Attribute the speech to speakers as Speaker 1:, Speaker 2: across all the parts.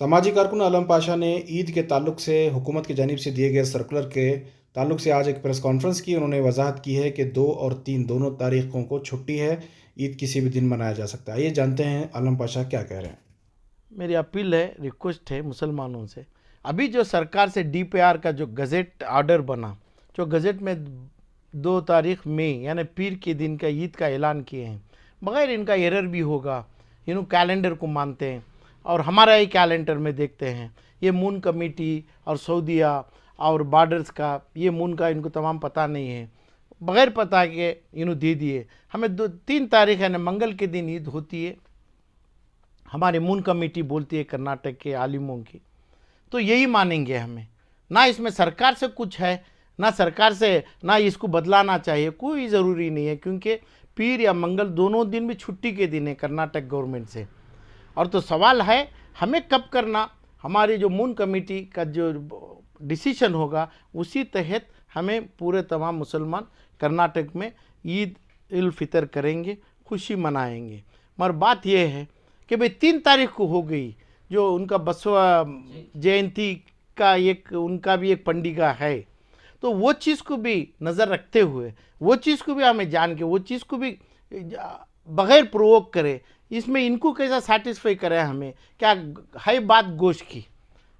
Speaker 1: सामाजिक कारकुन आलम पाशा ने ईद के ताल्लुक से हुकूमत की जानिब से दिए गए सर्कुलर के ताल्लुक से आज एक प्रेस कॉन्फ्रेंस की। उन्होंने वजाहत की है कि 2 और 3 दोनों तारीखों को छुट्टी है। ईद किसी भी दिन मनाया जा सकता है। ये जानते हैं आलम पाशा क्या कह रहे हैं।
Speaker 2: मेरी अपील है, रिक्वेस्ट है मुसलमानों से, अभी जो सरकार से डीपीआर का जो गज़ेट ऑर्डर बना, जो गज़ेट में 2 तारीख मई यानी पीर के दिन का ईद का ऐलान किए हैं, बगैर इनका एरर भी होगा। कैलेंडर को मानते हैं और हमारा ही कैलेंडर में देखते हैं। ये मून कमेटी और सऊदीया और बॉर्डर्स का, ये मून का इनको तमाम पता नहीं है। बगैर पता के दे दिए। हमें 3 तारीख यानी मंगल के दिन ईद होती है, हमारी मून कमेटी बोलती है कर्नाटक के आलिमों की, तो यही मानेंगे हमें। ना इसमें सरकार से कुछ है, ना सरकार से ना इसको बदलाना चाहिए, कोई ज़रूरी नहीं है, क्योंकि पीर या मंगल दोनों दिन भी छुट्टी के दिन है कर्नाटक गवर्नमेंट से। और तो सवाल है हमें कब करना, हमारी जो मून कमेटी का जो डिसीजन होगा उसी तहत हमें पूरे तमाम मुसलमान कर्नाटक में ईद उल फितर करेंगे, खुशी मनाएंगे। मगर बात यह है कि भाई 3 तारीख को हो गई, जो उनका बसवा जयंती का एक उनका भी एक पंडिगा है, तो वो चीज़ को भी नज़र रखते हुए, वो चीज़ को भी हमें जान के, वो चीज़ को भी बगैर प्रोवोक करे, इसमें इनको कैसा सेटिस्फाई करें। हमें क्या है बात गोश्त की,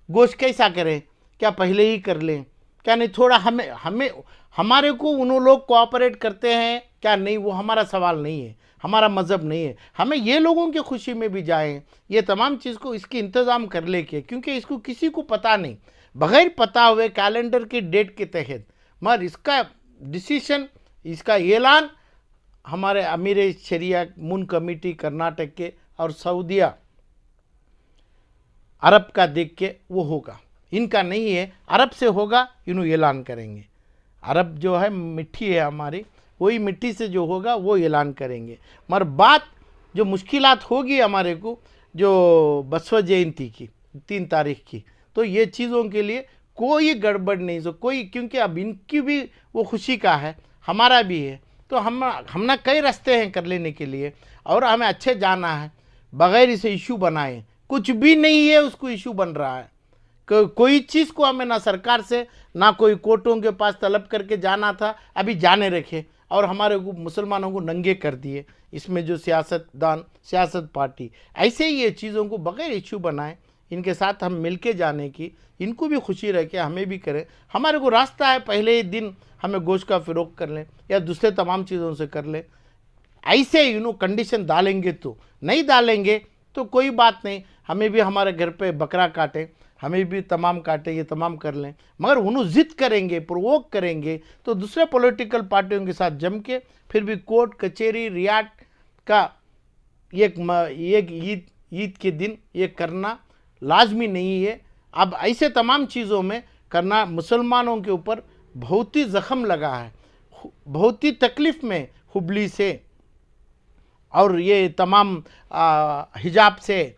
Speaker 2: गोश्त कैसा करें, क्या पहले ही कर लें, क्या नहीं थोड़ा हमें हमें हमारे को उन लोग कोऑपरेट करते हैं क्या नहीं, वो हमारा सवाल नहीं है, हमारा मज़हब नहीं है। हमें ये लोगों की खुशी में भी जाएं, ये तमाम चीज़ को इसकी इंतज़ाम कर ले के, क्योंकि इसको किसी को पता नहीं, बगैर पता हुए कैलेंडर की डेट के तहत। मगर इसका डिसीशन, इसका ऐलान हमारे अमीर शरिया मून कमेटी कर्नाटक के और सऊदीया अरब का देख के वो होगा, इनका नहीं है, अरब से होगा, ऐलान करेंगे। अरब जो है मिट्टी है हमारी, वही मिट्टी से जो होगा वो ऐलान करेंगे। मगर बात जो मुश्किलात होगी हमारे को, जो बसवा जयंती की 3 तारीख की, तो ये चीज़ों के लिए कोई गड़बड़ नहीं सो कोई, क्योंकि अब इनकी भी वो खुशी का है, हमारा भी है, तो हम ना कई रास्ते हैं कर लेने के लिए, और हमें अच्छे जाना है बगैर इसे इशू बनाए। कुछ भी नहीं है उसको इशू बन रहा है। कोई चीज़ को हमें ना सरकार से ना कोई कोर्टों के पास तलब करके जाना था, अभी जाने रखे और हमारे को मुसलमानों को नंगे कर दिए। इसमें जो सियासतदान, सियासत पार्टी ऐसे ही ये चीज़ों को बगैर इशू बनाए, इनके साथ हम मिल के जाने की, इनको भी खुशी रखे, हमें भी करें। हमारे को रास्ता है, पहले ही दिन हमें गोश्त का फ़रोग कर लें या दूसरे तमाम चीज़ों से कर लें। ऐसे कंडीशन डालेंगे, तो नहीं डालेंगे तो कोई बात नहीं, हमें भी हमारे घर पे बकरा काटे, हमें भी तमाम काटे, ये तमाम कर लें। मगर उन्होंने जिद करेंगे, प्रोवोक करेंगे, तो दूसरे पॉलिटिकल पार्टियों के साथ जम के फिर भी कोर्ट कचहरी रियाट का एक ईद के दिन ये करना लाजमी नहीं है। अब ऐसे तमाम चीज़ों में करना मुसलमानों के ऊपर बहुत ही ज़ख्म लगा है, बहुत ही तकलीफ़ में हुबली से और ये तमाम हिजाब से,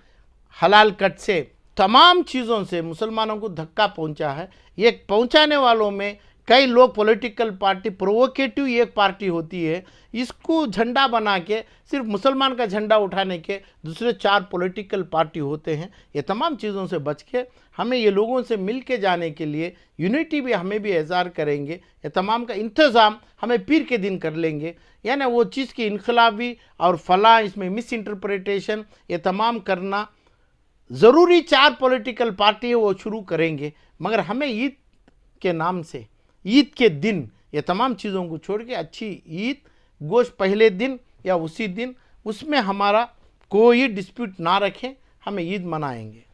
Speaker 2: हलाल कट से, तमाम चीज़ों से मुसलमानों को धक्का पहुंचा है। ये पहुंचाने वालों में कई लोग, पॉलिटिकल पार्टी प्रोवोकेटिव एक पार्टी होती है, इसको झंडा बना के सिर्फ मुसलमान का झंडा उठाने के दूसरे 4 पॉलिटिकल पार्टी होते हैं। ये तमाम चीज़ों से बच के हमें ये लोगों से मिल के जाने के लिए यूनिटी भी हमें भी इज़हार करेंगे। ये तमाम का इंतज़ाम हमें पीर के दिन कर लेंगे, यानी वो चीज़ की इनकलाबी और फला इसमें मिस इंटरप्रिटेशन ये तमाम करना ज़रूरी 4 पॉलिटिकल पार्टी है वो शुरू करेंगे। मगर हमें ईद के नाम से, ईद के दिन ये तमाम चीज़ों को छोड़ के अच्छी ईद, गोश्त पहले दिन या उसी दिन, उसमें हमारा कोई डिस्प्यूट ना रखें, हमें ईद मनाएंगे।